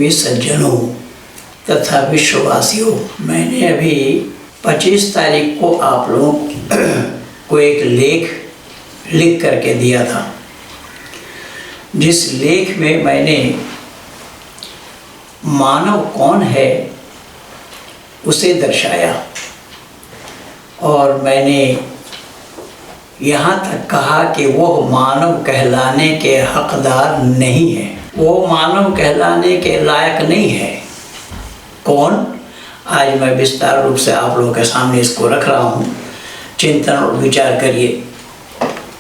प्रेमी सज्जनों तथा विश्ववासियों, मैंने अभी 25 तारीख को आप लोगों को एक लेख लिख करके दिया था, जिस लेख में मैंने मानव कौन है उसे दर्शाया और मैंने यहाँ तक कहा कि वो मानव कहलाने के हकदार नहीं है, वो मानव कहलाने के लायक नहीं है। कौन? आज मैं विस्तार रूप से आप लोगों के सामने इसको रख रहा हूँ। चिंतन और विचार करिए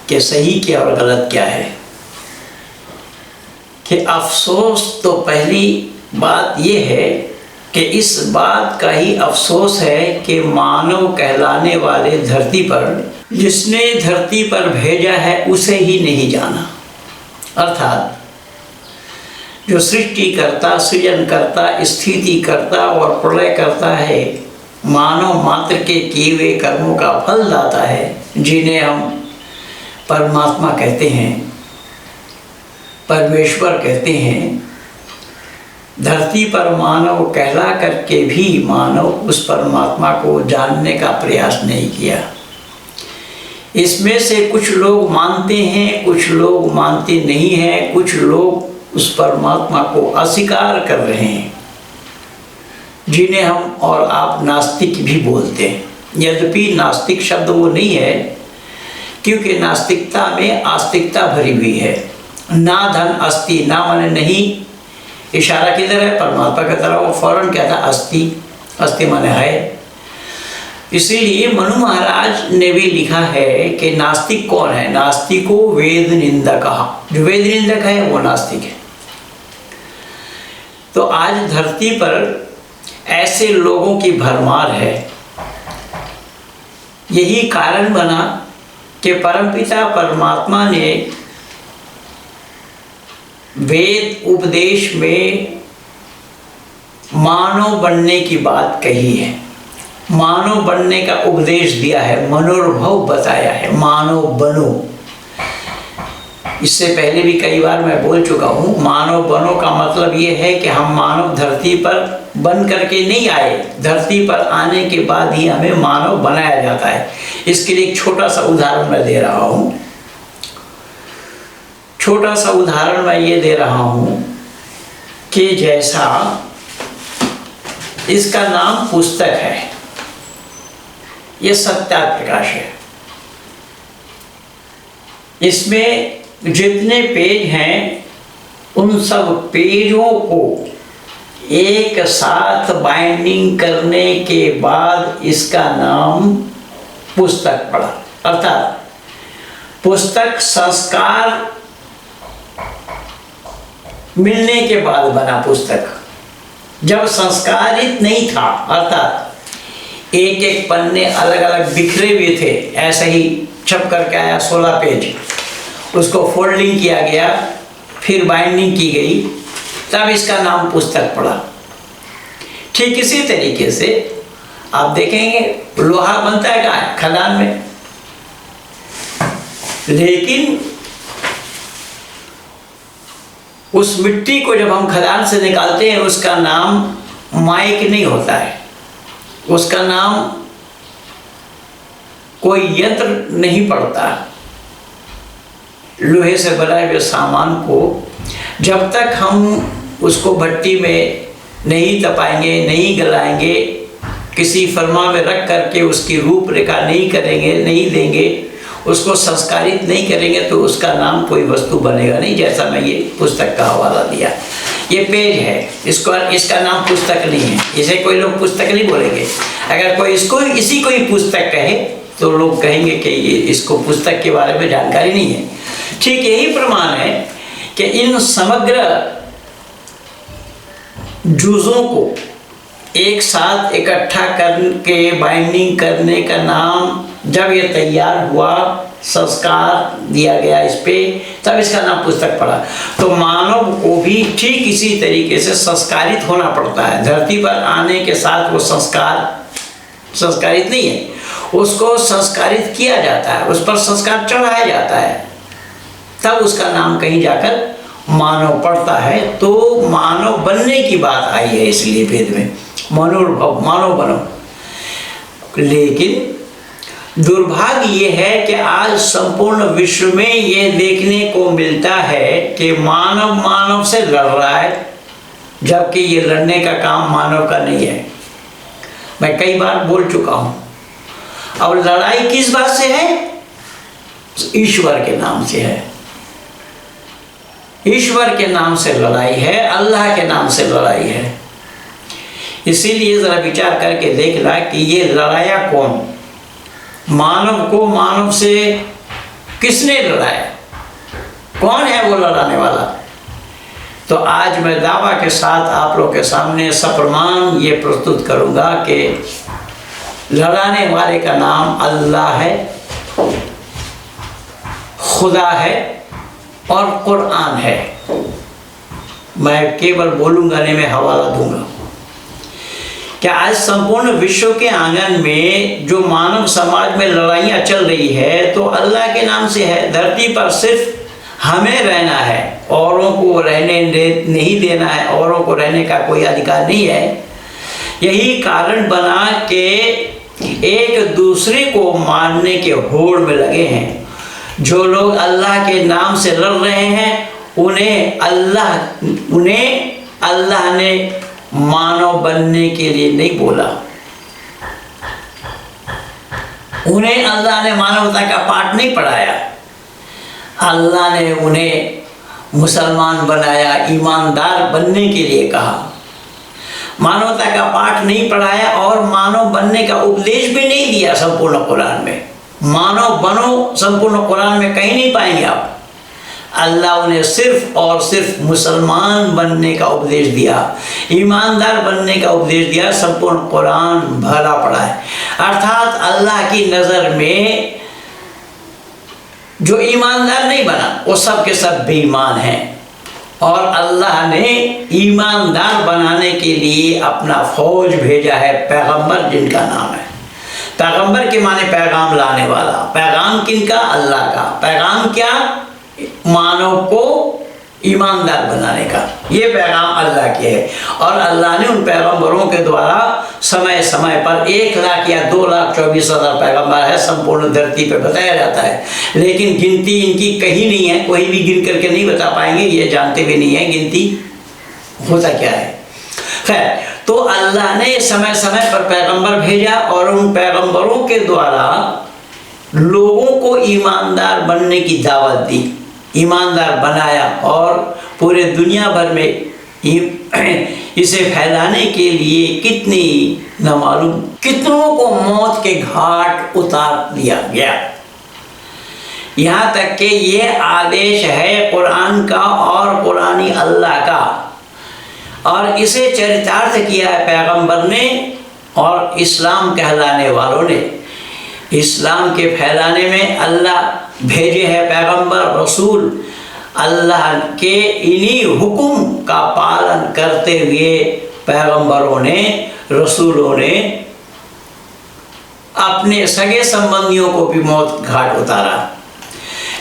कि सही क्या और गलत क्या है। कि अफसोस तो पहली बात ये है कि इस बात का ही अफसोस है कि मानव कहलाने वाले धरती पर, जिसने धरती पर भेजा है उसे ही नहीं जाना। अर्थात जो सृष्टि करता, सृजन करता, स्थिति करता और प्रलय करता है, मानव मात्र के किए हुए कर्मों का फल दाता है, जिन्हें हम परमात्मा कहते हैं, परमेश्वर कहते हैं। धरती पर मानव कहला करके भी मानव उस परमात्मा को जानने का प्रयास नहीं किया। इसमें से कुछ लोग मानते हैं, कुछ लोग मानते नहीं हैं, कुछ लोग उस परमात्मा को अस्वीकार कर रहे हैं, जिन्हें हम और आप नास्तिक भी बोलते हैं। यद्यपि नास्तिक शब्द वो नहीं है, क्योंकि नास्तिकता में आस्तिकता भरी हुई है। ना धन अस्ति, ना माने नहीं, इशारा किधर है? परमात्मा की तरफ। वो फौरन कहता अस्ति, अस्ति माने है। इसीलिए मनु महाराज ने भी लिखा है कि नास्तिक कौन है? नास्तिको वेद निंदक। जो वेद निंदक है वो नास्तिक है। तो आज धरती पर ऐसे लोगों की भरमार है। यही कारण बना कि परमपिता परमात्मा ने वेद उपदेश में मानव बनने की बात कही है, मानव बनने का उपदेश दिया है, मनोर्भव बताया है, मानव बनो। इससे पहले भी कई बार मैं बोल चुका हूँ, मानव बनो का मतलब ये है कि हम मानव धरती पर बन करके नहीं आए, धरती पर आने के बाद ही हमें मानव बनाया जाता है। इसके लिए एक छोटा सा उदाहरण मैं दे रहा हूँ। छोटा सा उदाहरण मैं ये दे रहा हूँ कि जैसा इसका नाम पुस्तक है, ये सत्याप्रकाश है। इसमें जितने पेज हैं उन सब पेजों को एक साथ बाइंडिंग करने के बाद इसका नाम पुस्तक पड़ा। अर्थात पुस्तक संस्कार मिलने के बाद बना पुस्तक। जब संस्कारित नहीं था, अर्थात एक एक पन्ने अलग अलग बिखरे हुए थे, ऐसे ही छप करके आया 16 पेज, उसको फोल्डिंग किया गया, फिर बाइंडिंग की गई, तब इसका नाम पुस्तक पड़ा। ठीक इसी तरीके से आप देखेंगे लोहा बनता है कहाँ? खदान में। लेकिन उस मिट्टी को जब हम खदान से निकालते हैं, उसका नाम माइक नहीं होता है, उसका नाम कोई यंत्र नहीं पड़ता। लोहे से बनाए हुए सामान को जब तक हम उसको भट्टी में नहीं तपाएंगे, नहीं गलाएंगे, किसी फरमा में रख करके उसकी रूपरेखा नहीं करेंगे, नहीं देंगे, उसको संस्कारित नहीं करेंगे, तो उसका नाम कोई वस्तु बनेगा नहीं। जैसा मैं ये पुस्तक का हवाला दिया, ये पेज है, इसका नाम पुस्तक नहीं है, इसे कोई लोग पुस्तक नहीं बोलेंगे। अगर कोई इसी को ही पुस्तक कहे तो लोग कहेंगे कि ये इसको पुस्तक के बारे में जानकारी नहीं है। ठीक यही प्रमाण है कि इन समग्र जुजों को एक साथ इकट्ठा करके बाइंडिंग करने का नाम, जब ये तैयार हुआ, संस्कार दिया गया इस पे, तब इसका नाम पुस्तक पड़ा। तो मानव को भी ठीक इसी तरीके से संस्कारित होना पड़ता है। धरती पर आने के साथ वो संस्कारित नहीं है, उसको संस्कारित किया जाता है, उस पर संस्कार चढ़ाया जाता है, तब उसका नाम कहीं जाकर मानव पढ़ता है तो मानव बनने की बात आई है, इसलिए वेद में मनोर्भव, मानव बनो। लेकिन दुर्भाग्य ये है कि आज संपूर्ण विश्व में ये देखने को मिलता है कि मानव मानव से लड़ रहा है, जबकि ये लड़ने का काम मानव का नहीं है। मैं कई बार बोल चुका हूँ। और लड़ाई किस बात से है? ईश्वर के नाम से है। ईश्वर के नाम से लड़ाई है, अल्लाह के नाम से लड़ाई है। इसीलिए जरा विचार करके देखना कि ये लड़ाया कौन? मानव को मानव से किसने लड़ाया? कौन है वो लड़ाने वाला? तो आज मैं दावा के साथ आप लोगों के सामने सप्रमाण ये प्रस्तुत करूंगा कि लड़ाने वाले का नाम अल्लाह है, खुदा है और कुरान है। मैं केवल बोलूंगा नहीं, मैं हवाला दूंगा। क्या आज संपूर्ण विश्व के आंगन में जो मानव समाज में लड़ाइयाँ चल रही है तो अल्लाह के नाम से है। धरती पर सिर्फ हमें रहना है, औरों को रहने नहीं देना है, औरों को रहने का कोई अधिकार नहीं है। यही कारण बना के एक दूसरे को मारने के होड़ में लगे हैं। जो लोग अल्लाह के नाम से लड़ रहे हैं उन्हें अल्लाह ने मानव बनने के लिए नहीं बोला। उन्हें अल्लाह ने मानवता का पाठ नहीं पढ़ाया। अल्लाह ने उन्हें मुसलमान बनाया, ईमानदार बनने के लिए कहा। मानवता का पाठ नहीं पढ़ाया और मानव बनने का उपदेश भी नहीं दिया। संपूर्ण कुरान में मानव बनो, संपूर्ण कुरान में कहीं नहीं पाएंगे आप। अल्लाह उन्हें सिर्फ और सिर्फ मुसलमान बनने का उपदेश दिया, ईमानदार बनने का उपदेश दिया। संपूर्ण कुरान भरा पड़ा है। अर्थात अल्लाह की नज़र में जो ईमानदार नहीं बना वो सब के सब बेईमान हैं। और अल्लाह ने ईमानदार बनाने के लिए अपना फौज भेजा है, पैगंबर जिनका नाम है। पैगंबर के माने पैगाम लाने वाला। पैगाम किनका? अल्लाह का। पैगाम क्या? मानव को ईमानदार बनाने का। ये पैगाम अल्लाह के है। और अल्लाह ने उन पैगंबरों के द्वारा समय समय पर 1 लाख या 2,24,000 पैगंबर है संपूर्ण धरती पे बताया जाता है। लेकिन गिनती इनकी कहीं नहीं है, कोई भी गिन करके नहीं बता पाएंगे, ये जानते भी नहीं है गिनती होता क्या है। खैर, तो अल्लाह ने समय समय पर पैगंबर भेजा और उन पैगंबरों के द्वारा लोगों को ईमानदार बनने की दावत दी, ईमानदार बनाया। और पूरे दुनिया भर में इसे फैलाने के लिए कितनी न मालूम कितनों को मौत के घाट उतार दिया गया। यहाँ तक कि ये आदेश है कुरान का और कुरानी अल्लाह का, और इसे चरितार्थ किया है पैगंबर ने और इस्लाम कहलाने वालों ने। इस्लाम के फैलाने में अल्लाह भेजे हैं पैगंबर, रसूल। अल्लाह के इन्हीं हुक्म का पालन करते हुए पैगंबरों ने, रसूलों ने अपने सगे संबंधियों को भी मौत घाट उतारा।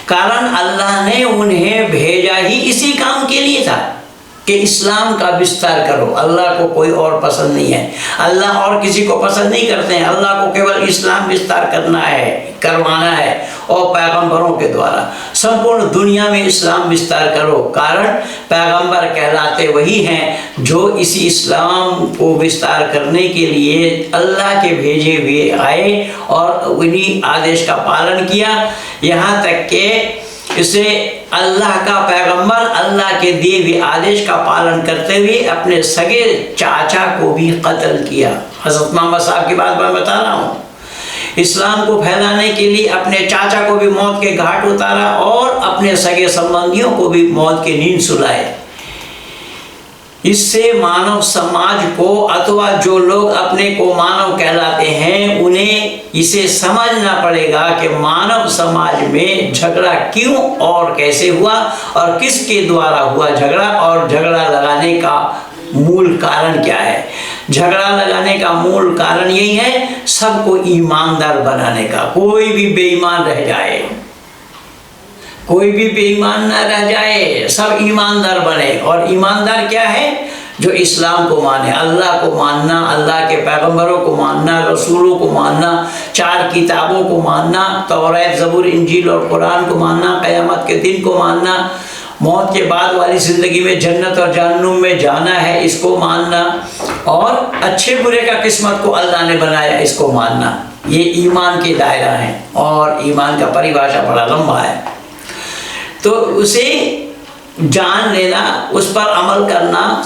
कारण अल्लाह ने उन्हें भेजा ही इसी काम के लिए था कि इस्लाम का विस्तार करो। अल्लाह को कोई और पसंद नहीं है, अल्लाह और किसी को पसंद नहीं करते हैं। अल्लाह को केवल इस्लाम विस्तार करना है, करवाना है, और पैगंबरों के द्वारा संपूर्ण दुनिया में इस्लाम विस्तार करो। कारण पैगंबर कहलाते वही हैं जो इसी इस्लाम को विस्तार करने के लिए अल्लाह के भेजे हुए आए और उन्हीं आदेश का पालन किया। यहाँ तक कि इसे अल्लाह का पैगंबर अल्लाह के दिए हुए आदेश का पालन करते हुए अपने सगे चाचा को भी कत्ल किया। हज़रत मोहम्मद साहब की बात मैं बता रहा हूँ। इस्लाम को फैलाने के लिए अपने चाचा को भी मौत के घाट उतारा और अपने सगे संबंधियों को भी मौत की नींद सुलाए। इससे मानव समाज को अथवा जो लोग अपने को मानव कहलाते हैं उन्हें इसे समझना पड़ेगा कि मानव समाज में झगड़ा क्यों और कैसे हुआ और किसके द्वारा हुआ झगड़ा, और झगड़ा लगाने का मूल कारण क्या है। झगड़ा लगाने का मूल कारण यही है सबको ईमानदार बनाने का। कोई भी बेईमान रह जाए, कोई भी बेईमान ना रह जाए, सब ईमानदार बने। और ईमानदार क्या है? जो इस्लाम को माने, अल्लाह को मानना, अल्लाह के पैगंबरों को मानना, रसूलों को मानना, 4 किताबों को मानना, तौरात, ज़बूर, इंजील और कुरान को मानना, क़यामत के दिन को मानना, मौत के बाद वाली ज़िंदगी में जन्नत और जहन्नुम में जाना है इसको मानना, और अच्छे बुरे का किस्मत को अल्लाह ने बनाया इसको मानना। ये ईमान के दायरा है और ईमान का परिभाषा बड़ा लंबा है। तो उसे जान लेना, उस पर अमल करना,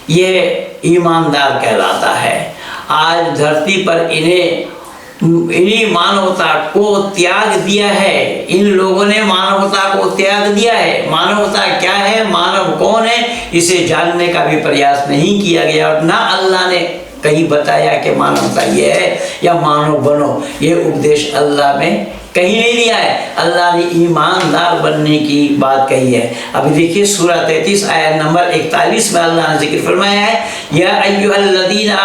ये ईमानदार कहलाता है। आज धरती पर इन्हीं मानवता को त्याग दिया है, इन लोगों ने मानवता को त्याग दिया है। मानवता क्या है, मानव कौन है, इसे जानने का भी प्रयास नहीं किया गया, और ना अल्लाह ने कहीं बताया कि मानवता ये है या मानव बनो। ये उपदेश अल्लाह में कहीं नहीं दिया है। अल्लाह ने ईमानदार बनने की बात कही है। अभी देखिए सूरा 33 आयत नंबर 41 में अल्लाह ने जिक्र फरमाया है, या अय्युहल्लज़ीना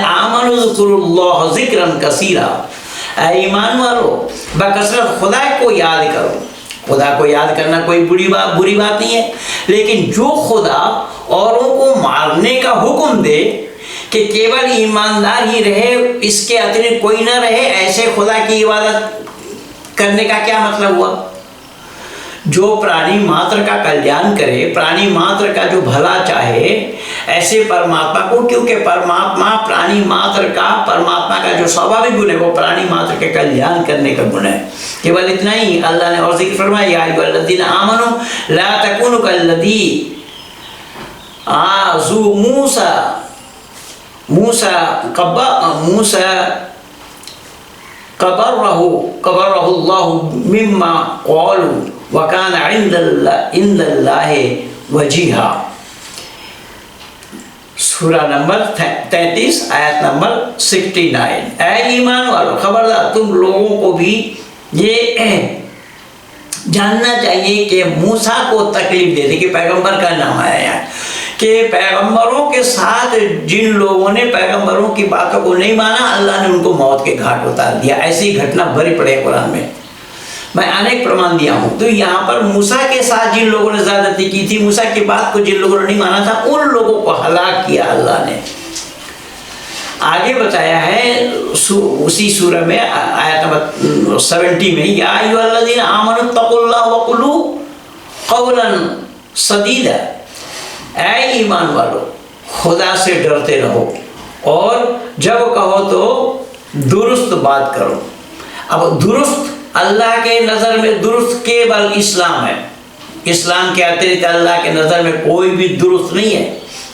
आमनू ज़कुरुल्लाह ज़िक्रन कसीरा। ईमान वालो, बकसरत खुदा को याद करो। खुदा को याद करना कोई बुरी बात नहीं है, लेकिन जो खुदा औरों को मारने का हुक्म दे कि केवल ईमानदार ही रहे, इसके अतिरिक्त कोई ना रहे, ऐसे खुदा की इबादत करने का क्या मतलब हुआ? जो प्राणी मात्र का कल्याण करे, प्राणी मात्र का जो भला चाहे, ऐसे परमात्मा को, क्योंकि परमात्मा परमात्मा का जो स्वाभाविक गुण है वो प्राणी मात्र के कल्याण करने का गुण है। केवल इतना ही अल्लाह ने और जिक्र फरमाया, या अय्युहल्लज़ीना आमनू ला तकूनू कल्लज़ी आज़ू मूसा कबरहु मिम्मा क़ालू व काना इंदल्लाहि वजीहा। सूरा नंबर 33 आयत नंबर 69। ऐ ईमान वालों, खबरदार तुम लोगों को भी ये जानना चाहिए कि मूसा को तकलीफ दे दी, कि पैगंबर का नाम आया है, कि पैगंबरों के साथ जिन लोगों ने पैगंबरों की बातों को नहीं माना, अल्लाह ने उनको मौत के घाट उतार दिया। ऐसी घटना भरी पड़े कुरान में, मैं अनेक प्रमाण दिया हूँ। तो यहाँ पर मूसा के साथ जिन लोगों ने ज़्यादती की थी, मूसा की बात को जिन लोगों ने नहीं माना था, उन लोगों को हलाक किया अल्लाह ने। आगे बताया है उसी सूरह में आयत नंबर 70 में, या अय्युहल्लज़ीना आमनू तक़ुल्लाह व क़ूलू क़ौलन सदीदा। ऐ ईमान वालों, खुदा से डरते रहो और जब कहो तो दुरुस्त बात करो। अब दुरुस्त, अल्लाह के नज़र में दुरुस्त केवल इस्लाम है। इस्लाम के अतिरिक्त अल्लाह के नज़र में कोई भी दुरुस्त नहीं है,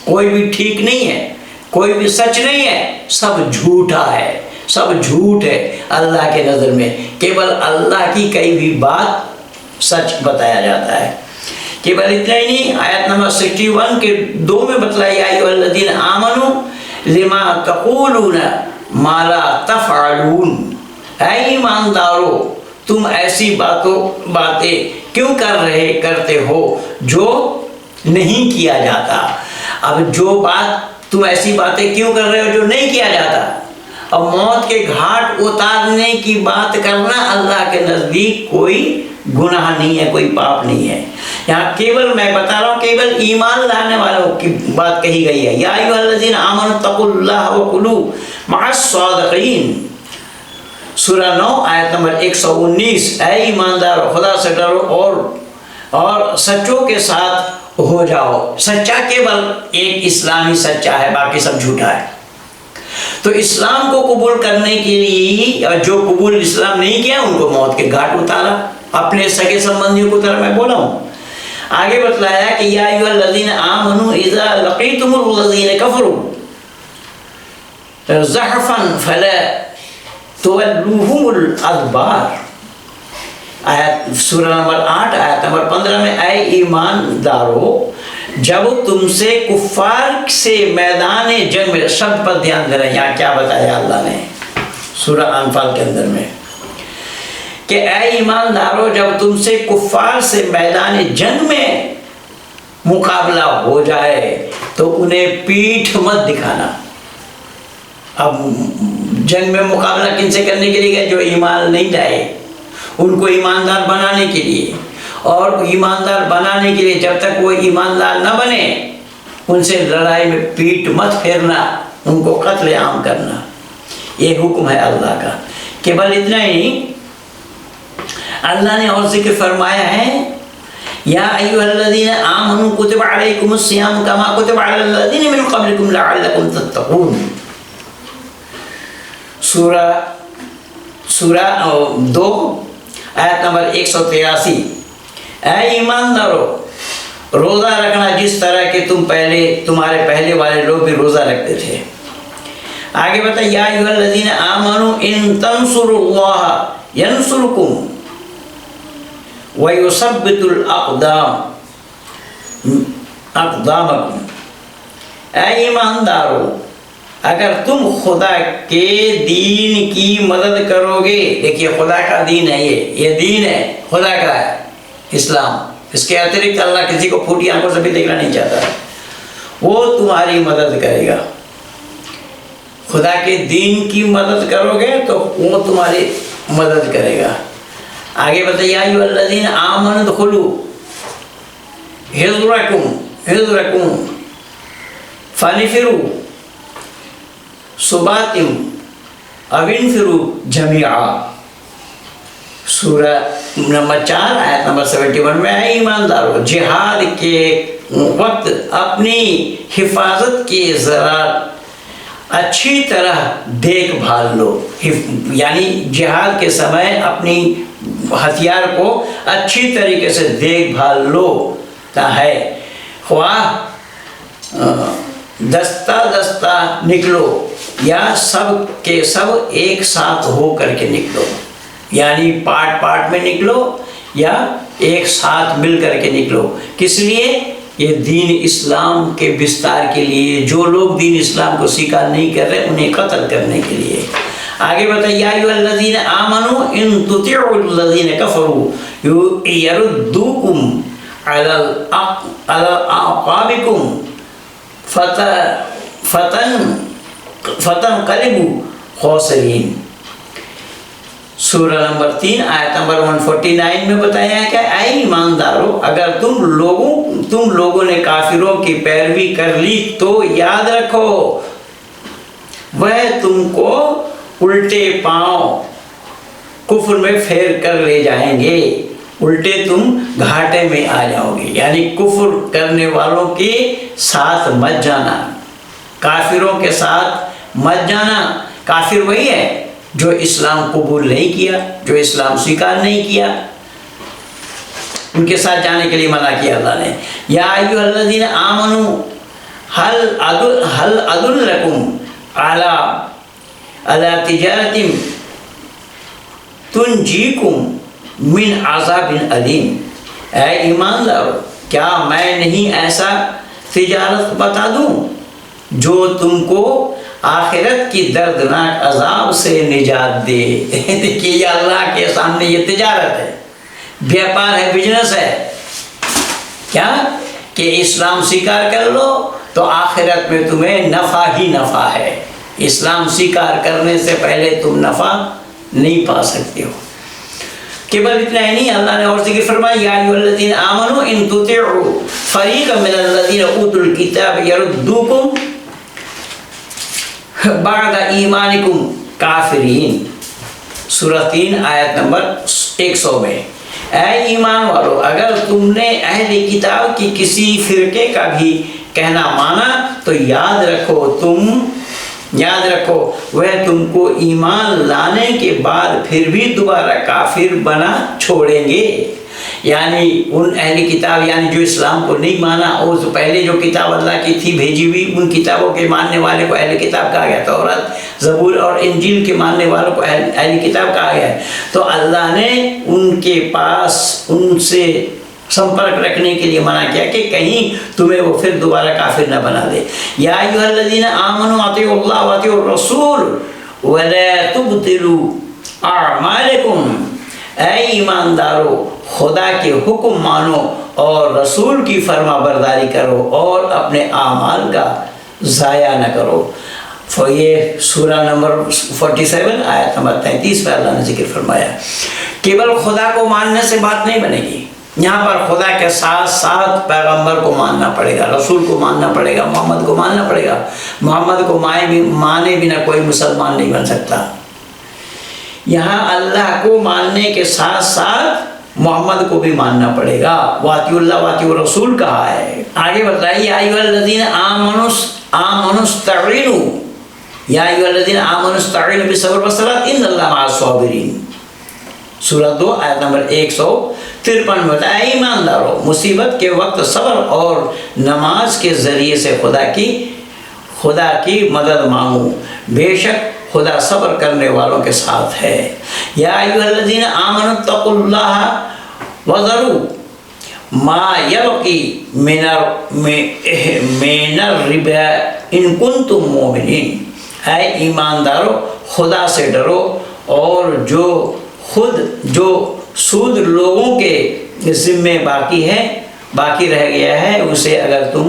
कोई भी ठीक नहीं है, कोई भी सच नहीं है, सब झूठा है, सब झूठ है अल्लाह के नज़र में। केवल अल्लाह की कई भी बात सच बताया जाता है। केवल इतना ही नहीं, आयत नंबर 61 के 2 में बतलाया, या अय्युहल्लज़ीना आमनू लिमा तक़ूलूना मा ला तफ़अलून। ऐ ईमानदारों, तुम ऐसी बातें क्यों करते हो जो नहीं किया जाता। अब जो बात, तुम ऐसी बातें क्यों कर रहे हो जो नहीं किया जाता। अब मौत के घाट उतारने की बात करना अल्लाह के नज़दीक कोई गुनाह नहीं है, कोई पाप नहीं है। यहाँ केवल मैं बता रहा हूँ, केवल ईमान लाने वालों की बात कही गई है। या अय्युहल्लज़ीना आमनू तक़ुल्लाह व क़ूलू मअस-सादिक़ीन। सूरा 9 आयत नंबर 119। ऐ ईमानदारों, खुदा से डरो और सच्चों के साथ हो जाओ। सच्चा केवल एक इस्लाम ही सच्चा है, बाकी सब झूठा है। तो इस्लाम को कबूल करने के लिए, और जो कबूल इस्लाम नहीं किया उनको मौत के घाट उतारा, अपने सगे संबंधियों को तरह मैं बोला हूँ। आगे बतलाया कि या अय्युहल्लज़ीना आमनू इज़ा लक़ीतुमुल्लज़ीना कफ़रू ज़हफ़न फ़ला तुवल्लूहुमुल अदबार। आयत सूरा नंबर 8 आयत नंबर 15 में, ऐ ईमानदारों, जब तुमसे कुफ्फार से मैदान जंग में, शब्द पर ध्यान देना, यहाँ क्या बताया अल्लाह ने सूरा अनफाल के अंदर में, कि ऐ ईमानदारों, जब तुमसे कुफ्फार से मैदान जंग में मुकाबला हो जाए तो उन्हें पीठ मत दिखाना। अब जंग में मुकाबला किनसे करने के लिए गए? जो ईमान नहीं लाए, उनको ईमानदार बनाने के लिए। और ईमानदार बनाने के लिए जब तक वो ईमानदार न बने उनसे लड़ाई में पीठ मत फेरना, उनको कत्ले आम करना। ये हुक्म है अल्लाह का। केवल इतना ही नहीं, अल्लाह ने और जिक्र फरमाया है, या अय्युहल्लज़ीना आमनू कुतिबा अलैकुमुस सियाम कमा कुतिबा अलल लज़ीना मिन क़ब्लिकुम लअल्लकुम तत्तक़ून। सूरा 2 आयत नंबर 183। ऐ ईमानदारों, रोज़ा रखना जिस तरह के तुम्हारे पहले वाले लोग भी रोज़ा रखते थे। आगे बताइए, या अय्युहल्लज़ीना आमनू इन तंसुरुल्लाह यंसुरकुम व युसब्बितुल अक़दामकुम। ऐ ईमानदारों, अगर तुम खुदा के दीन की मदद करोगे, देखिए खुदा का दीन है, ये दीन है खुदा का है इस्लाम, इसके अतिरिक्त अल्लाह किसी को फूटी आंखों से भी देखना नहीं चाहता। वो तुम्हारी मदद करेगा। खुदा के दीन की मदद करोगे तो वो तुम्हारी मदद करेगा। आगे बताइए, अय्युहल्लज़ीना आमनू उदखुलू हिज़्रकुम फनिफिरू सुबातिम अविनफिरू जमीआ। सूरा नंबर 4 आयत नंबर 71 में, ऐ ईमानदारों, जिहाद के वक्त अपनी हिफाजत की ज़रा अच्छी तरह देखभाल लो। यानी जिहाद के समय अपनी हथियार को अच्छी तरीके से देखभाल लो है। ख्वाह दस्ता दस्ता निकलो या सब के सब एक साथ हो करके निकलो, यानी पार्ट पार्ट में निकलो या एक साथ मिल करके निकलो। किस लिए? ये दीन इस्लाम के विस्तार के लिए। जो लोग दीन इस्लाम को स्वीकार नहीं कर रहे उन्हें कत्ल करने के लिए। आगे बताइए, या अय्युहल्लज़ीना आमनू इन तुतिउल्लज़ीना कफ़रू यरुद्दूकुम अला अक़ाबिकुम फतनक़लिबू ख़ासिरीन। सूरा नंबर 3 आयत नंबर 149 में बताया है कि ऐ ईमानदारों, अगर तुम लोगों ने काफिरों की पैरवी कर ली तो याद रखो वह तुमको उल्टे पांव कुफ्र में फेर कर ले जाएंगे। उल्टे तुम घाटे में आ जाओगे, यानी कुफ्र करने वालों के साथ मत जाना, काफिरों के साथ मत जाना। काफिर वही है जो इस्लाम कबूल नहीं किया, जो इस्लाम स्वीकार नहीं किया, उनके साथ जाने के लिए मना किया अल्लाह ने। या अय्युहल्लज़ीना आमनू हल अदुल्लकुम अला तिजारतिन तुनजीकुम मिन अज़ाबिन अलीम। ऐ ईमानदारों, क्या मैं नहीं ऐसा तिजारत बता दूं जो तुमको आखिरत की दर्दनाक अजाब से निजात दे। देखिए अल्लाह के सामने ये तिजारत है, व्यापार है, बिजनेस है। क्या कि इस्लाम स्वीकार कर लो तो आखिरत में तुम्हें नफ़ा ही नफ़ा है। इस्लाम स्वीकार करने से पहले तुम नफ़ा नहीं पा सकते हो। केवल इतना ही नहीं, अल्लाह ने और जिक्र फरमाया, या अय्युहल्लज़ीना आमनू इन तुतिउ फ़रीक़म मिनल्लज़ीना ऊतुल किताब यरुद्दूकुम बाद ईमानिकुम काफिरीन। सूरा 3 आयत नंबर 100 में, ऐ ईमान वालों, अगर तुमने अहले किताब की किसी फिरके का भी कहना माना तो याद रखो वह तुमको ईमान लाने के बाद फिर भी दोबारा काफिर बना छोड़ेंगे। यानी उन अहले किताब, यानी जो इस्लाम को नहीं माना और जो पहले जो किताब अल्लाह की थी भेजी हुई, उन किताबों के मानने वाले को अहले किताब कहा गया। तौरात, ज़बूर और इंजील के मानने वालों को अहले किताब कहा गया है। तो अल्लाह ने उनके पास उनसे संपर्क रखने के लिए मना किया कि कहीं तुम्हें वो फिर दोबारा काफिर न बना दे। या अय्युहल्लज़ीना आमनू अतीउल्लाह व अतीउर रसूल व ला तुब्तिलू अअमालकुम। ऐ ईमानदारों, खुदा के हुक्म मानो और रसूल की फरमा बरदारी करो और अपने आमाल का ज़ाया न करो। ये सूरा नंबर 47 आयत नंबर 33 में अल्लाह ने जिक्र फरमाया। केवल खुदा को मानने से बात नहीं बनेगी, यहाँ पर खुदा के साथ साथ पैगंबर को मानना पड़ेगा, रसूल को मानना पड़ेगा, मोहम्मद को मानना पड़ेगा। मोहम्मद को माने बिना कोई मुसलमान नहीं बन सकता। यहाँ अल्लाह को मानने के साथ साथ मोहम्मद को भी मानना पड़ेगा। वातिउल्लाह वातिउर रसूल कहा है। आगे बताइए, आयुल्लज़ीना आमनुस्तईनु या अय्युहल्लज़ीना आमनुस्तईनु बिस्सब्र वस्सलात इन्नल्लाहा मअस-साबिरीन। सूरा 2 आयत नंबर 153 में बताया, ईमानदारों मुसीबत के वक्त सब्र और नमाज के ज़रिए से खुदा की मदद मांगो, बेशक खुदा सब्र करने वालों के साथ है। या अय्युहल्लज़ीना आमनुत्तकुल्लाहा वज़रू मा यबकी मिनर रिबा इन कुंतुम मोमिनीन। है ईमानदारों, खुदा से डरो और जो सूद लोगों के ज़िम्मे बाकी रह गया है, उसे अगर तुम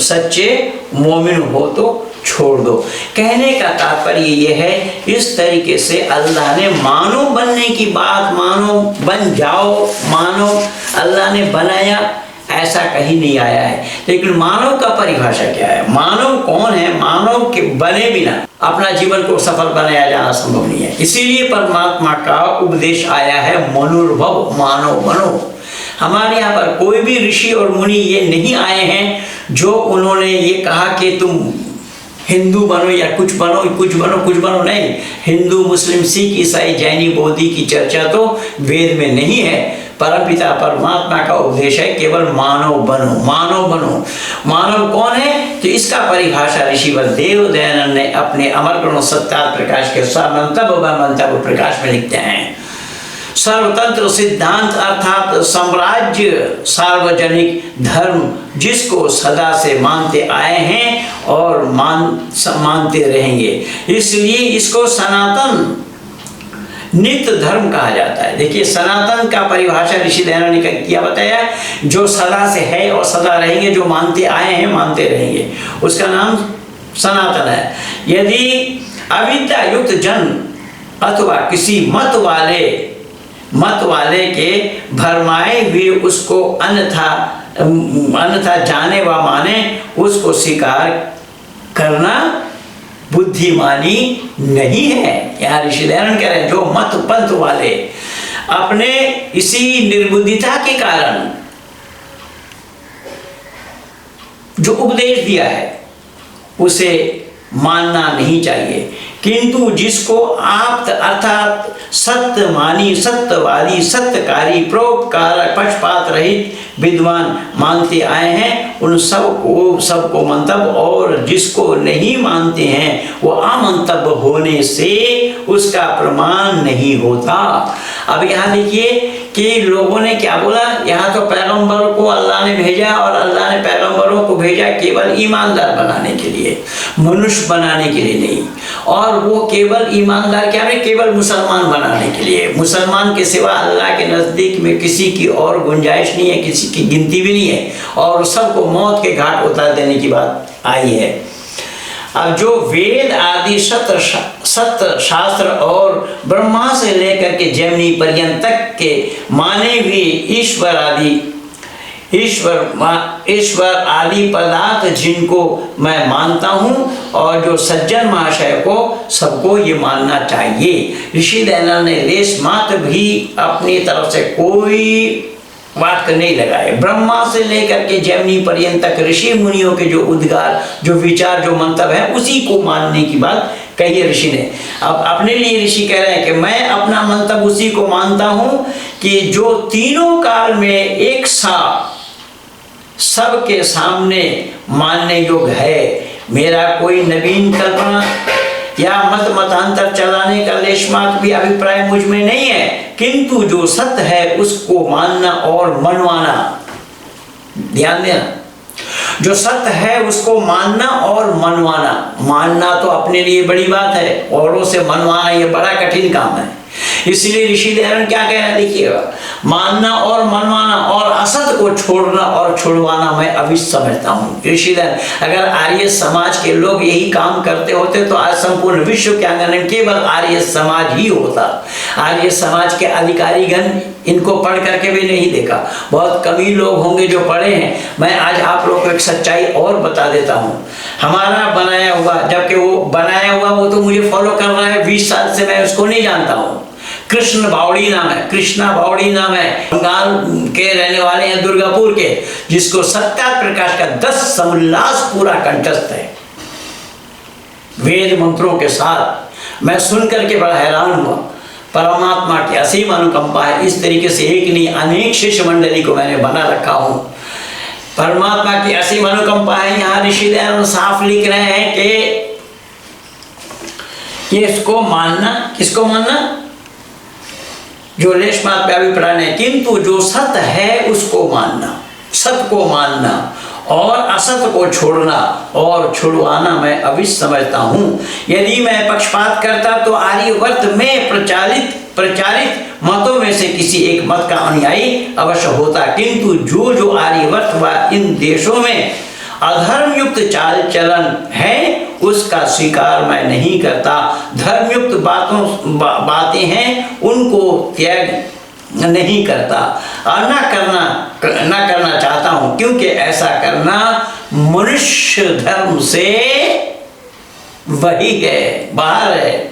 सच्चे मोमिन हो तो छोड़ दो। कहने का तात्पर्य ये है, इस तरीके से अल्लाह ने मानो बनने की बात, मानो बन जाओ, मानो अल्लाह ने बनाया, ऐसा कहीं नहीं आया है। लेकिन मानव का परिभाषा क्या है? मानव कौन है? मानव के बने बिना अपना जीवन को सफल बनाया जाना संभव नहीं है। इसीलिए परमात्मा का उपदेश आया है, मनुर्भव, मानव बनो। हमारे यहाँ पर कोई भी ऋषि और मुनि ये नहीं आए हैं जो उन्होंने ये कहा कि तुम हिंदू बनो या कुछ बनो, नहीं। हिंदू, मुस्लिम, सिख, ईसाई, जैनी, बौद्धि की चर्चा तो वेद में नहीं है। परमपिता परमात्मा का उपदेश है केवल मानव बनो। मानव कौन है? तो इसका परिभाषा ऋषिवर देव दयानंद ने अपने अमर गुणोत्तर प्रकाश के मंतव्य प्रकाश में लिखते हैं। सर्वतंत्र सिद्धांत अर्थात साम्राज्य सार्वजनिक धर्म जिसको सदा से मानते आए हैं और मानते रहेंगे, इसलिए इसको सनातन नित्य धर्म कहा जाता है। देखिए, सनातन का परिभाषा ऋषि दयानंद ने क्या बताया? जो सदा से है और सदा रहेंगे, जो मानते आए हैं मानते रहेंगे, उसका नाम सनातन है। यदि अविद्या युक्त जन अथवा किसी मत वाले के भरमाए हुए उसको अन्यथा जाने व माने, उसको स्वीकार करना बुद्धिमानी नहीं है। यहाँ ऋषि दयानंद कह रहे हैं, जो मत पंथ वाले अपने इसी निर्बुद्धिता के कारण जो उपदेश दिया है उसे मानना नहीं चाहिए, किंतु जिसको आप्त अर्थात सत्यमानी, सत्यवादी, सत्यकारी, परोपकारक, पक्षपात रहित विद्वान मानते आए हैं, उन सबको मंतव्य, और जिसको नहीं मानते हैं वो अमंतव्य होने से उसका प्रमाण नहीं होता। अब यहाँ देखिए कि लोगों ने क्या बोला, यहाँ तो पैगंबर को अल्लाह ने भेजा और अल्लाह ने पैगंबरों को भेजा केवल ईमानदार बनाने के लिए, मनुष्य बनाने के लिए नहीं। और वो केवल ईमानदार क्या है? केवल मुसलमान बनाने के लिए। मुसलमान के सिवा अल्लाह के नज़दीक में किसी की और गुंजाइश नहीं है, किसी की गिनती भी नहीं है, और सबको मौत के घाट उतार देने की बात आई है। अब जो वेद आदि सत्य शास्त्र और ब्रह्मा से लेकर के जैमिनी पर्यंत तक के माने हुए ईश्वर आदि पदार्थ जिनको मैं मानता हूँ, और जो सज्जन महाशय को सबको ये मानना चाहिए। ऋषि दयानंद ने लेश मात्र भी अपनी तरफ से कोई वाक्य नहीं लगाए। ब्रह्मा से लेकर के जैमिनी पर्यंत तक ऋषि मुनियों के जो उद्गार, जो विचार, जो मंतव्य है, उसी को मानने की बात कही है ऋषि ने। अब अपने लिए ऋषि कह रहे हैं कि मैं अपना मंतव्य उसी को मानता हूँ कि जो तीनों काल में एक साथ सबके सामने मानने योग्य है। मेरा कोई नवीन कल्पना या मतांतर चलाने का लेशमात्र भी अभिप्राय मुझ में नहीं है, किंतु जो सत्य है उसको मानना और मनवाना। ध्यान देना, जो सत्य है उसको मानना और मनवाना। मानना तो अपने लिए बड़ी बात है, औरों से मनवाना ये बड़ा कठिन काम है। इसलिए ऋषि दयानंद क्या कह रहे हैं, देखिएगा, मानना और मनवाना और असत को छोड़ना और छुड़वाना मैं अवश्य समझता हूँ। ऋषि दयानंद, अगर आर्य समाज के लोग यही काम करते होते तो आज संपूर्ण विश्व के आंगन में केवल आर्य समाज ही होता। आर्य समाज के अधिकारीगण इनको पढ़ करके भी नहीं देखा, बहुत कम ही लोग होंगे जो पढ़े हैं। मैं आज आप लोगों को एक सच्चाई और बता देता हूँ। हमारा बनाया हुआ, जबकि वो बनाया हुआ वो तो मुझे फॉलो कर रहा है 20 साल से, मैं उसको नहीं जानता हूँ। कृष्ण बावड़ी नाम है, कृष्णा बावड़ी नाम है, बंगाल के रहने वाले हैं, दुर्गापुर के, जिसको सत्या प्रकाश का 10 समोल्लास पूरा कंठस्थ है वेद मंत्रों के साथ। मैं सुन करके बड़ा हैरान हुआ। परमात्मा की असीम अनुकंपा है। इस तरीके से एक नहीं अनेक शिष्य मंडली को मैंने बना रखा हूँ। परमात्मा की असीम अनुकंपा है। यहाँ ऋषि दयानंद साफ लिख रहे हैं कि इसको मानना, किसको मानना, जो लेश मात्र पे अभिप्राय नहीं, किंतु जो सत्य है उसको मानना, सत्य को मानना और असत को छोड़ना और छुड़वाना मैं अवश्य समझता हूँ। यदि मैं पक्षपात करता तो आर्यवर्त में प्रचारित मतों में से किसी एक मत का अनुयायी अवश्य होता, किंतु जो आर्यवर्त व इन देशों में अधर्म युक्त चाल चलन है उसका स्वीकार मैं नहीं करता। धर्मयुक्त बातें हैं उनको त्याग नहीं करता और न करना चाहता हूं, क्योंकि ऐसा करना मनुष्य धर्म से वही है, बाहर है।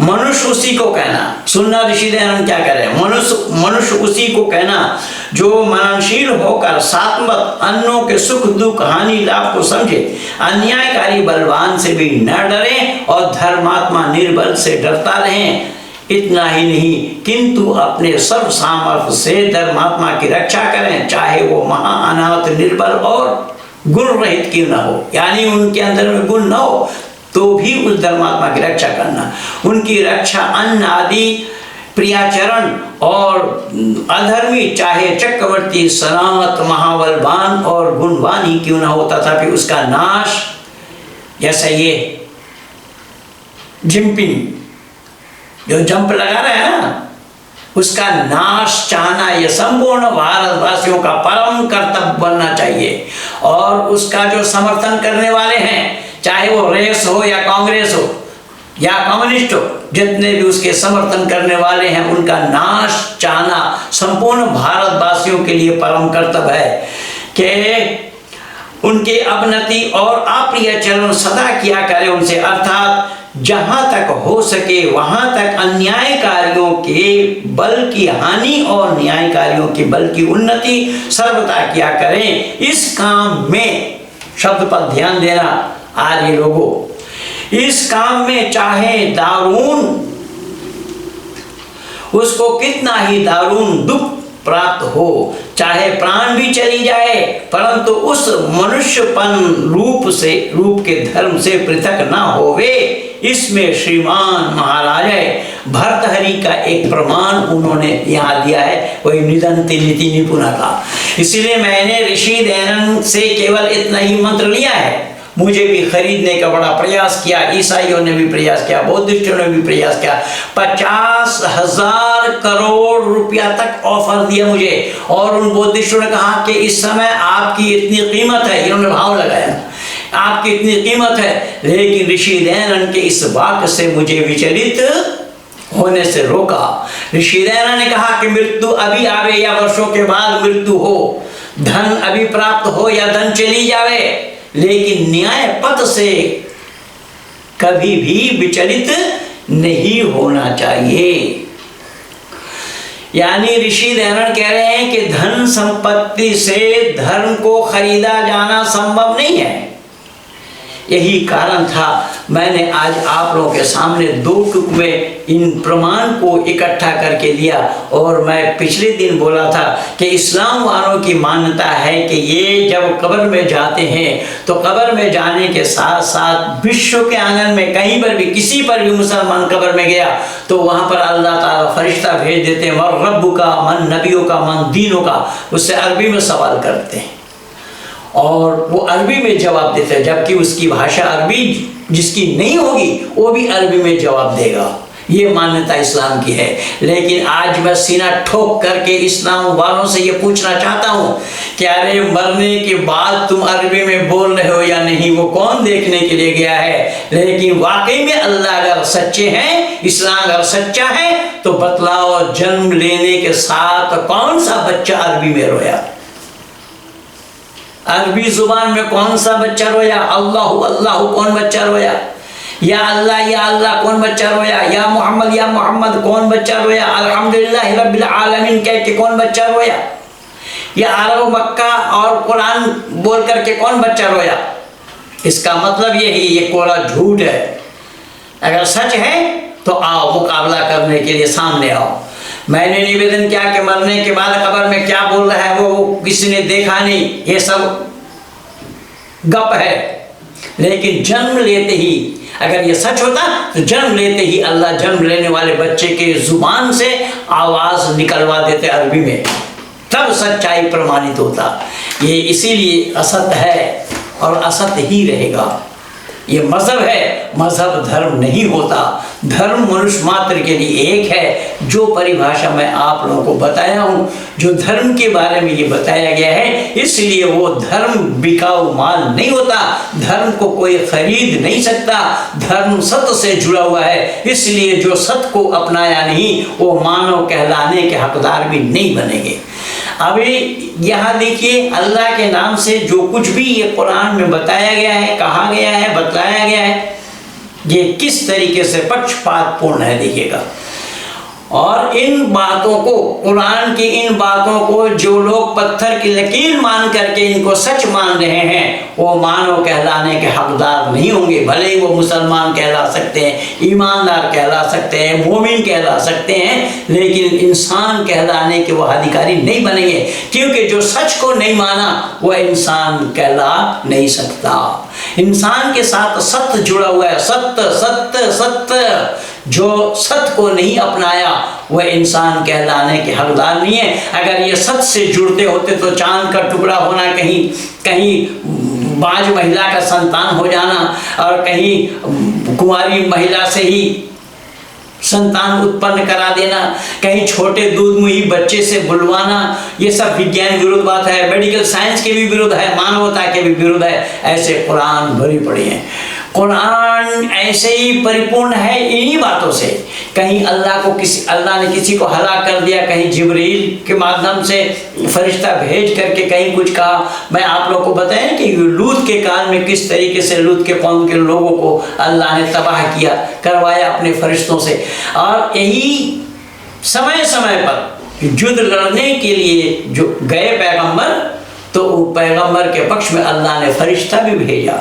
मनुष्य उसी को कहना, सुनना ऋषि दयानंद क्या कह रहे हैं, मनुष्य उसी को कहना जो मननशील होकर सात्मत अन्यों के सुख दुख हानि लाभ को समझे, अन्यायकारी बलवान से भी न डरे और धर्मात्मा निर्बल से डरता रहे। इतना ही नहीं किंतु अपने सर्व सामर्थ्य से धर्मात्मा की रक्षा करें, चाहे वो महा अनाथ निर्बल और गुण रहित क्यों न हो, यानी उनके अंदर में गुण न हो तो भी उस धर्मात्मा की रक्षा करना। उनकी रक्षा अन्न आदि प्रियाचरण और अधर्मी चाहे चक्रवर्ती सनात महाबलवान और गुणवान ही क्यों न हो, तथापि उसका नाश, जैसा ये जिनपिंग जो जंप लगा रहे हैं ना, उसका नाश चाहना यह संपूर्ण भारतवासियों का परम कर्तव्य बनना चाहिए। और उसका जो समर्थन करने वाले हैं, चाहे वो रेस हो या कांग्रेस हो या कम्युनिस्ट हो, जितने भी उसके समर्थन करने वाले हैं, उनका नाश चाहना संपूर्ण भारतवासियों के लिए परम कर्तव्य है कि उनके अवनति और अप्रिय चरण सदा किया करे उनसे, अर्थात जहां तक हो सके वहां तक अन्यायकारियों के बल की हानि और न्यायकारियों के बल की उन्नति सर्वदा किया करें। इस काम में, शब्द पर ध्यान देना आर्य लोगों, इस काम में चाहे दारुण, उसको कितना ही दारुण दुख प्राप्त हो, चाहे प्राण भी चली जाए, परंतु उस मनुष्यपन रूप के धर्म से पृथक ना होवे। इसमें श्रीमान महाराज भर्तहरि का एक प्रमाण उन्होंने यहाँ दिया है, वही निदंति नीति निपुणा का। इसीलिए मैंने ऋषि दयानंद से केवल इतना ही मंत्र लिया है। मुझे भी खरीदने का बड़ा प्रयास किया, ईसाइयों ने भी प्रयास किया, बौद्धिस्टों ने भी प्रयास किया, 50,000 करोड़ रुपया तक ऑफर दिया मुझे। और उन बौद्धिस्टों ने कहा कि इस समय आपकी इतनी कीमत है, इन्होंने भाव लगाया, आपकी इतनी कीमत है। लेकिन ऋषि दयानंद के इस वाक्य से मुझे विचलित होने से रोका। ऋषि दयानंद ने कहा कि मृत्यु अभी आवे या वर्षों के बाद मृत्यु हो, धन अभी प्राप्त हो या धन चली जावे, लेकिन न्याय पथ से कभी भी विचलित नहीं होना चाहिए। यानी ऋषि दयानंद कह रहे हैं कि धन संपत्ति से धर्म को खरीदा जाना संभव नहीं है। यही कारण था मैंने आज आप लोगों के सामने 2 टुक में इन प्रमाण को इकट्ठा करके लिया। और मैं पिछले दिन बोला था कि इस्लाम वालों की मान्यता है कि ये जब कब्र में जाते हैं तो कब्र में जाने के साथ साथ विश्व के आंगन में कहीं पर भी, किसी पर भी मुसलमान कब्र में गया तो वहाँ पर अल्लाह ताला फरिश्ता भेज देते हैं, मन रब्बु का, मन नबियों का, मन दीनों का, उससे अरबी में सवाल करते हैं और वो अरबी में जवाब देते हैं, जबकि उसकी भाषा अरबी जिसकी नहीं होगी वो भी अरबी में जवाब देगा। ये मान्यता इस्लाम की है। लेकिन आज मैं सीना ठोक करके इस्लाम वालों से ये पूछना चाहता हूँ कि अरे मरने के बाद तुम अरबी में बोल रहे हो या नहीं, वो कौन देखने के लिए गया है। लेकिन वाकई में अल्लाह अगर सच्चे हैं, इस्लाम अगर सच्चा है, तो बतलाओ जन्म लेने के साथ कौन सा बच्चा अरबी में रोया? अरबी जुबान में कौन सा बच्चा रोया? अल्लाहु अल्लाहु कौन बच्चा रोया? या अल्लाह कौन बच्चा रोया? या मोहम्मद कौन बच्चा रोया? अल्हम्दुलिल्लाह रब्बिल आलमीन कह के कौन बच्चा रोया? या अरब मक्का और कुरान बोल करके कौन बच्चा रोया? इसका मतलब यही, ये कोरा झूठ है। अगर सच है तो आओ मुकाबला करने के लिए सामने आओ। मैंने निवेदन किया कि मरने के बाद कब्र में क्या बोल रहा है वो किसी ने देखा नहीं, ये सब गप है। लेकिन जन्म लेते ही अगर ये सच होता तो जन्म लेते ही अल्लाह जन्म लेने वाले बच्चे के जुबान से आवाज निकलवा देते अरबी में, तब सच्चाई प्रमाणित होता। ये इसीलिए असत है और असत ही रहेगा। ये मजहब है, मजहब धर्म नहीं होता। धर्म मनुष्य मात्र के लिए एक है। जो परिभाषा मैं आप लोगों को बताया हूँ, जो धर्म के बारे में ये बताया गया है, इसलिए वो धर्म बिकाऊ माल नहीं होता। धर्म को कोई खरीद नहीं सकता। धर्म सत्य से जुड़ा हुआ है, इसलिए जो सत्य को अपनाया नहीं वो मानव कहलाने के हकदार भी नहीं बनेंगे। अभी यहाँ देखिए, अल्लाह के नाम से जो कुछ भी ये कुरान में बताया गया है, कहा गया है, बतलाया गया है, ये किस तरीके से पक्षपातपूर्ण है देखिएगा। और इन बातों को, कुरान की इन बातों को जो लोग पत्थर की लकीर मान करके इनको सच मान रहे हैं, वो मानव कहलाने के हकदार नहीं होंगे। भले ही वो मुसलमान कहला सकते हैं, ईमानदार कहला सकते हैं, मोमिन कहला सकते हैं, लेकिन इंसान कहलाने के वो अधिकारी नहीं बनेंगे। क्योंकि जो सच को नहीं माना वह इंसान कहला नहीं सकता। इंसान के साथ सत्य जुड़ा हुआ है। सत्य सत्य सत्य। जो सत्य को नहीं अपनाया वह इंसान कहलाने के हकदार नहीं है। अगर ये सत्य से जुड़ते होते तो चांद का टुकड़ा होना, कहीं कहीं बाज महिला का संतान हो जाना, और कहीं कुंवारी महिला से ही संतान उत्पन्न करा देना, कहीं छोटे दूध मुही बच्चे से बुलवाना, ये सब विज्ञान विरुद्ध बात है, मेडिकल साइंस के भी विरुद्ध है, मानवता के भी विरुद्ध है। ऐसे कुरान भरी पड़ी है। कुरान ऐसे ही परिपूर्ण है इन्हीं बातों से। कहीं अल्लाह ने किसी को हलाक कर दिया, कहीं जिब्रील के माध्यम से फरिश्ता भेज करके कहीं कुछ कहा। मैं आप लोग को बताया कि लूत के काल में किस तरीके से लूत के कौम के लोगों को अल्लाह ने तबाह किया, करवाया अपने फरिश्तों से। और यही समय समय पर युद्ध लड़ने के लिए जो गए पैगंबर, तो पैगंबर के पक्ष में अल्लाह ने फरिश्ता भी भेजा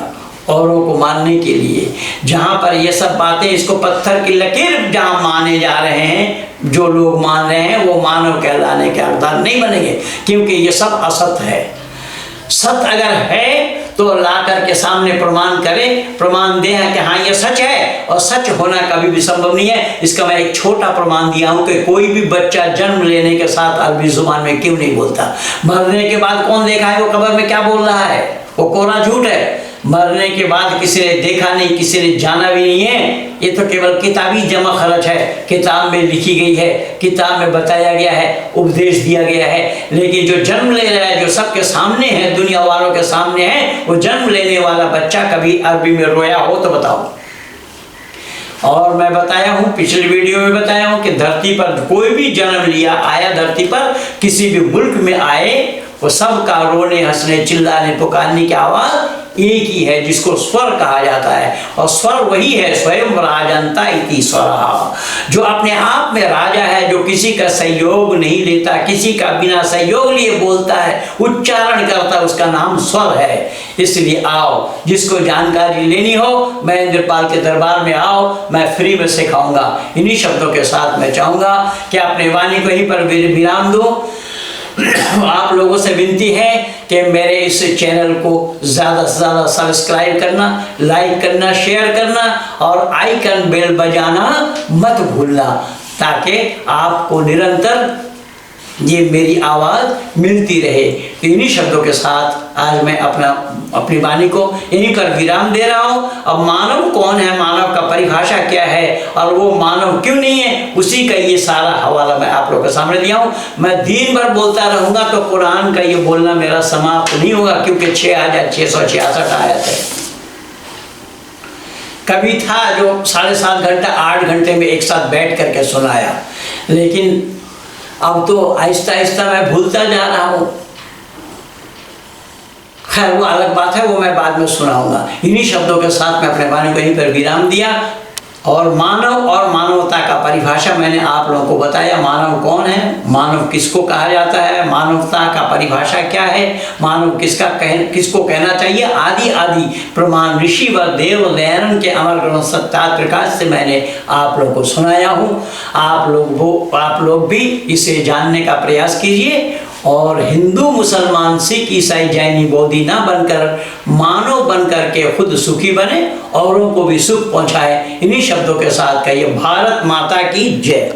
औरों को मानने के लिए। जहाँ पर ये सब बातें, इसको पत्थर की लकीर जहाँ माने जा रहे हैं, जो लोग मान रहे हैं, वो मानव कहलाने के हकदार नहीं बनेंगे, क्योंकि ये सब असत है। सत्य अगर है तो ला करके सामने प्रमाण करें, प्रमाण दें कि हाँ ये सच है, और सच होना कभी भी संभव नहीं है। इसका मैं एक छोटा प्रमाण दिया हूँ कि कोई भी बच्चा जन्म लेने के साथ अरबी जुबान में क्यों नहीं बोलता। मरने के बाद कौन देखा है वो कब्र में क्या बोल रहा है? वो कोरा झूठ है। मरने के बाद किसी ने देखा नहीं, किसी ने जाना भी नहीं है। ये तो केवल किताबी जमा खर्च है, किताब में लिखी गई है, किताब में बताया गया है, उपदेश दिया गया है। लेकिन जो जन्म ले रहा है, जो सबके सामने है, दुनिया वालों के सामने है, वो जन्म लेने वाला बच्चा कभी अरबी में रोया हो तो बताओ। और मैं बताया हूँ, पिछले वीडियो में बताया हूँ कि धरती पर कोई भी जन्म लिया आया, धरती पर किसी भी मुल्क में आए, वो सबका रोने, हंसने, चिल्लाने, पुकारने की आवाज़ एक ही है, जिसको स्वर कहा जाता है। और स्वर वही है, स्वयं राजंता इति स्वरा, जो अपने आप में राजा है, जो किसी का सहयोग नहीं लेता, किसी का बिना सहयोग लिए बोलता है, उच्चारण करता है, उसका नाम स्वर है। इसलिए आओ, जिसको जानकारी लेनी हो मैं इंद्रपाल के दरबार में आओ, मैं फ्री में सिखाऊंगा। इन्हीं शब्दों के साथ मैं चाहूँगा कि अपने वाणी को यहीं पर विराम दो। आप लोगों से विनती है कि मेरे इस चैनल को ज़्यादा से ज़्यादा सब्सक्राइब करना, लाइक करना, शेयर करना और आइकन बेल बजाना मत भूलना, ताकि आपको निरंतर ये मेरी आवाज़ मिलती रहे। तो इन्हीं शब्दों के साथ आज मैं अपनी वाणी को यहीं पर विराम दे रहा हूँ। अब मानव कौन है, मानव का परिभाषा क्या है और वो मानव क्यों नहीं है, उसी का ये सारा हवाला मैं आप लोगों के सामने दिया हूँ। मैं दिन भर बोलता रहूँगा तो कुरान का ये बोलना मेरा समाप्त नहीं होगा, क्योंकि 6666 आयत है। कभी था जो 7.5 घंटा 8 घंटे में एक साथ बैठ करके सुनाया, लेकिन अब तो आहिस्ता आहिस्ता मैं भूलता जा रहा हूँ। खैर वो अलग बात है, वो मैं बाद में सुनाऊंगा। इन्हीं शब्दों के साथ मैं अपने वाणी को यहीं पर विराम दिया। और मानव और मानवता का परिभाषा मैंने आप लोगों को बताया। मानव कौन है, मानव किसको कहा जाता है, मानवता का परिभाषा क्या है, मानव किसको कहना चाहिए, आदि आदि प्रमाण ऋषि व देव लहरन के अमर ग्रंथ सत्यात प्रकाश से मैंने आप लोगों को सुनाया हूँ। आप लोग भी इसे जानने का प्रयास कीजिए और हिंदू मुसलमान सिख ईसाई जैनी बौद्धी ना बनकर मानव बनकर के खुद सुखी बने, औरों को भी सुख पहुंचाए। इन्हीं शब्दों के साथ कहिए भारत माता की जय।